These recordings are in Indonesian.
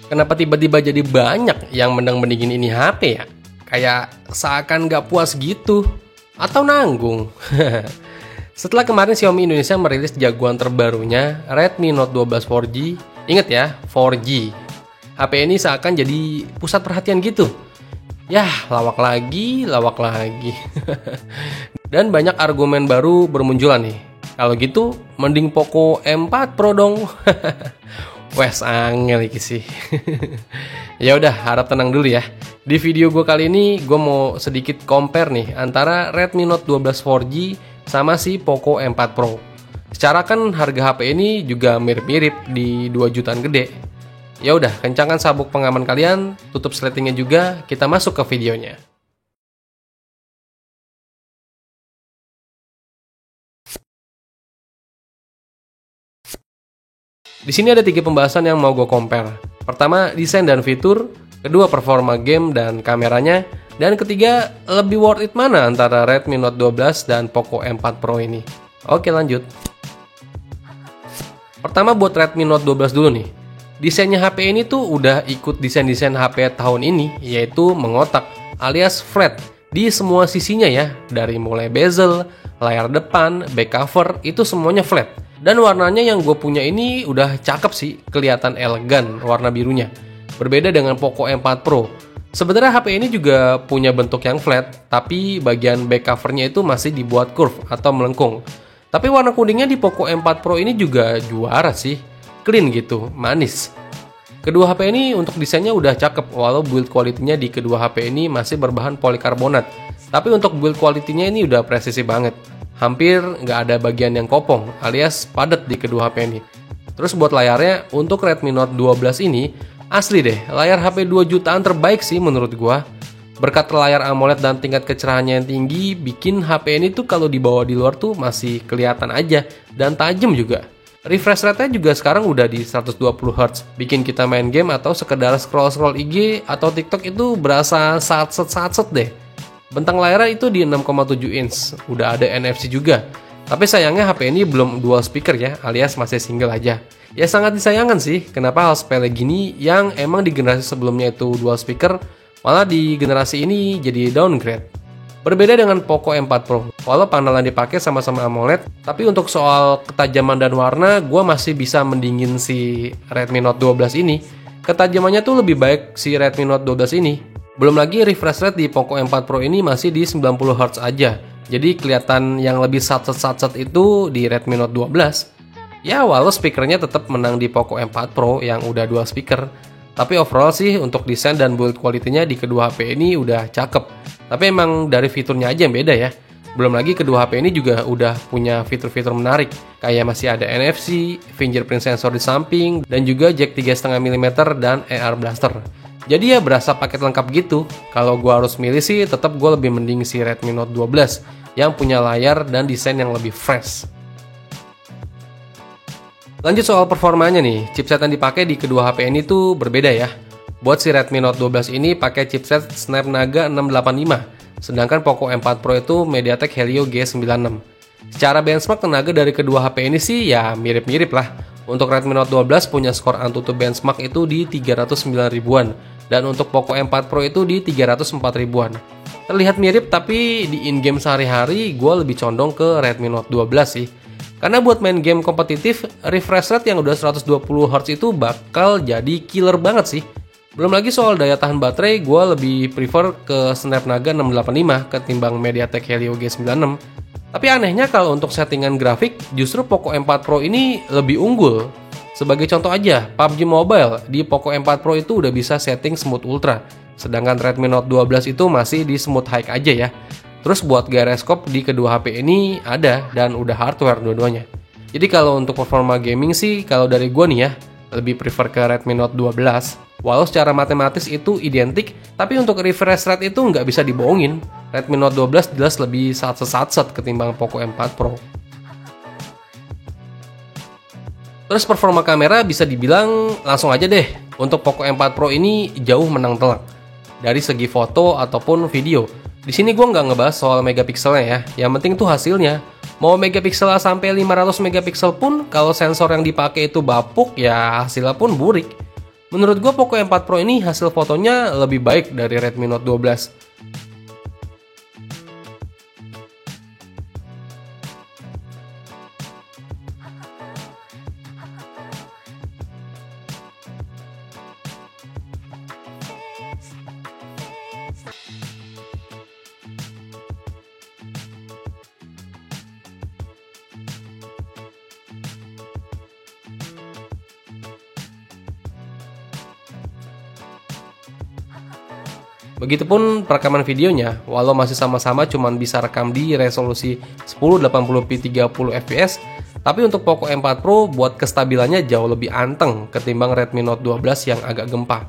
Kenapa tiba-tiba jadi banyak yang mending-mendingin ini HP ya? Kayak seakan nggak puas gitu. Atau nanggung. Setelah kemarin Xiaomi Indonesia merilis jagoan terbarunya, Redmi Note 12 4G. Ingat ya, 4G. HP ini seakan jadi pusat perhatian gitu. Yah, lawak lagi. Dan banyak argumen baru bermunculan nih. Kalau gitu, mending Poco M4 Pro dong. Wes angel iki sih. Ya udah, harap tenang dulu ya. Di video gue kali ini gue mau sedikit compare nih antara Redmi Note 12 4G sama si Poco M4 Pro. Secara kan harga HP ini juga mirip-mirip di 2 jutaan gede. Ya udah, kencangkan sabuk pengaman kalian, tutup sletingnya juga, kita masuk ke videonya. Di sini ada 3 pembahasan yang mau gue compare. Pertama, desain dan fitur. Kedua, performa game dan kameranya. Dan ketiga, lebih worth it mana antara Redmi Note 12 dan Poco M4 Pro ini. Oke, lanjut. Pertama, buat Redmi Note 12 dulu nih. Desainnya HP ini tuh udah ikut desain-desain HP tahun ini, yaitu mengotak alias flat di semua sisinya ya. Dari mulai bezel, layar depan, back cover, itu semuanya flat. Dan warnanya yang gue punya ini udah cakep sih, kelihatan elegan warna birunya. Berbeda dengan Poco M4 Pro. Sebenarnya HP ini juga punya bentuk yang flat, tapi bagian back covernya itu masih dibuat curve atau melengkung. Tapi warna kuningnya di Poco M4 Pro ini juga juara sih, clean gitu, manis. Kedua HP ini untuk desainnya udah cakep, walau build quality-nya di kedua HP ini masih berbahan polikarbonat. Tapi untuk build quality-nya ini udah presisi banget. Hampir nggak ada bagian yang kopong alias padat di kedua HP ini. Terus buat layarnya, untuk Redmi Note 12 ini, asli deh, layar HP 2 jutaan terbaik sih menurut gua. Berkat layar AMOLED dan tingkat kecerahannya yang tinggi, bikin HP ini tuh kalau dibawa di luar tuh masih kelihatan aja, dan tajam juga. Refresh rate-nya juga sekarang udah di 120Hz, bikin kita main game atau sekedar scroll-scroll IG atau TikTok itu berasa satset deh. Bentang layarnya itu di 6,7 inch, udah ada NFC juga. Tapi sayangnya HP ini belum dual speaker ya, alias masih single aja. Ya sangat disayangkan sih, kenapa hal sepele gini yang emang di generasi sebelumnya itu dual speaker, malah di generasi ini jadi downgrade. Berbeda dengan Poco M4 Pro, walau panel yang dipakai sama-sama AMOLED, tapi untuk soal ketajaman dan warna, gue masih bisa mendingin si Redmi Note 12 ini. Ketajamannya tuh lebih baik si Redmi Note 12 ini. Belum lagi refresh rate di Poco M4 Pro ini masih di 90Hz aja. Jadi kelihatan yang lebih satset itu di Redmi Note 12. Ya walau speakernya tetap menang di Poco M4 Pro yang udah dual speaker. Tapi overall sih untuk desain dan build quality-nya di kedua HP ini udah cakep. Tapi emang dari fiturnya aja yang beda ya. Belum lagi kedua HP ini juga udah punya fitur-fitur menarik. Kayak masih ada NFC, fingerprint sensor di samping, dan juga jack 3,5 mm dan AR blaster. Jadi ya berasa paket lengkap gitu. Kalau gue harus milih sih tetap gue lebih mending si Redmi Note 12 yang punya layar dan desain yang lebih fresh. Lanjut soal performanya nih, chipset yang dipakai di kedua HP ini tuh berbeda ya. Buat si Redmi Note 12 ini pakai chipset Snapdragon 685, sedangkan Poco M4 Pro itu MediaTek Helio G96. Secara benchmark tenaga dari kedua HP ini sih ya mirip-mirip lah. Untuk Redmi Note 12 punya skor AnTuTu benchmark itu di 309 ribuan. Dan untuk Poco M4 Pro itu di 304 ribuan. Terlihat mirip tapi di in-game sehari-hari gue lebih condong ke Redmi Note 12 sih. Karena buat main game kompetitif, refresh rate yang udah 120Hz itu bakal jadi killer banget sih. Belum lagi soal daya tahan baterai, gue lebih prefer ke Snapdragon 685 ketimbang MediaTek Helio G96. Tapi anehnya kalau untuk settingan grafik, justru Poco M4 Pro ini lebih unggul. Sebagai contoh aja, PUBG Mobile di Poco M4 Pro itu udah bisa setting Smooth Ultra. Sedangkan Redmi Note 12 itu masih di Smooth High aja ya. Terus buat gyroscope di kedua HP ini ada dan udah hardware dua-duanya. Jadi kalau untuk performa gaming sih, kalau dari gue nih ya, lebih prefer ke Redmi Note 12. Walau secara matematis itu identik, tapi untuk refresh rate itu nggak bisa dibohongin. Redmi Note 12 jelas lebih satset ketimbang Poco M4 Pro. Terus performa kamera bisa dibilang langsung aja deh. Untuk Poco M4 Pro ini jauh menang telak. Dari segi foto ataupun video. Di sini gue nggak ngebahas soal megapikselnya ya. Yang penting tuh hasilnya. Mau megapiksel sampai 500 megapiksel pun, kalau sensor yang dipakai itu bapuk, ya hasilnya pun burik. Menurut gue Poco M4 Pro ini hasil fotonya lebih baik dari Redmi Note 12. Begitupun perekaman videonya, walau masih sama-sama cuman bisa rekam di resolusi 1080p 30 fps, tapi untuk Poco M4 Pro buat kestabilannya jauh lebih anteng ketimbang Redmi Note 12 yang agak gempa.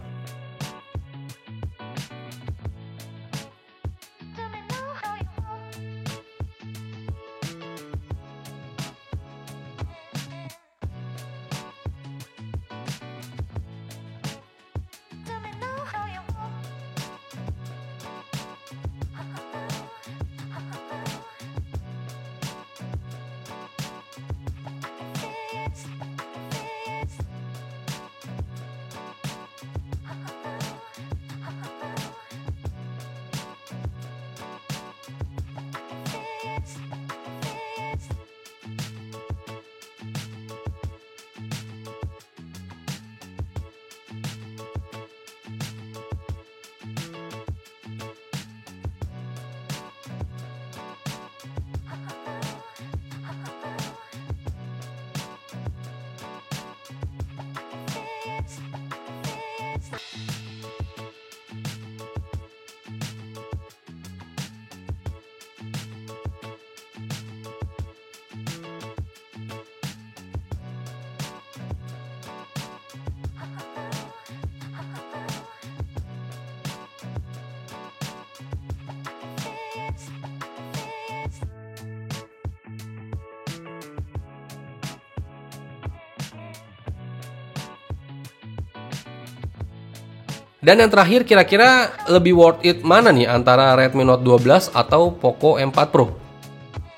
Dan yang terakhir, kira-kira lebih worth it mana nih antara Redmi Note 12 atau Poco M4 Pro?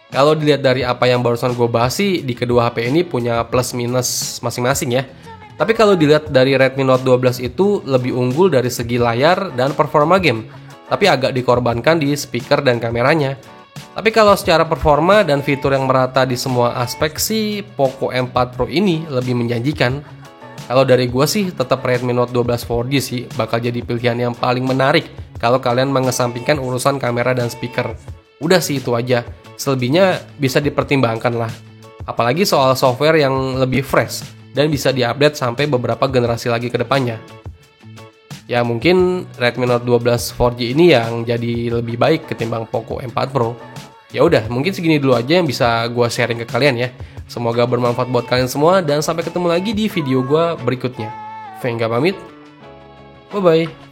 Kalau dilihat dari apa yang barusan gue bahas sih, di kedua HP ini punya plus minus masing-masing ya. Tapi kalau dilihat dari Redmi Note 12 itu lebih unggul dari segi layar dan performa game, tapi agak dikorbankan di speaker dan kameranya. Tapi kalau secara performa dan fitur yang merata di semua aspek sih, Poco M4 Pro ini lebih menjanjikan. Kalau dari gue sih tetap Redmi Note 12 4G sih bakal jadi pilihan yang paling menarik kalau kalian mengesampingkan urusan kamera dan speaker. Udah sih itu aja, selebihnya bisa dipertimbangkan lah. Apalagi soal software yang lebih fresh dan bisa diupdate sampai beberapa generasi lagi ke depannya. Ya mungkin Redmi Note 12 4G ini yang jadi lebih baik ketimbang Poco M4 Pro. Ya udah, mungkin segini dulu aja yang bisa gue sharing ke kalian ya. Semoga bermanfaat buat kalian semua dan sampai ketemu lagi di video gue berikutnya. Venga pamit. Bye bye.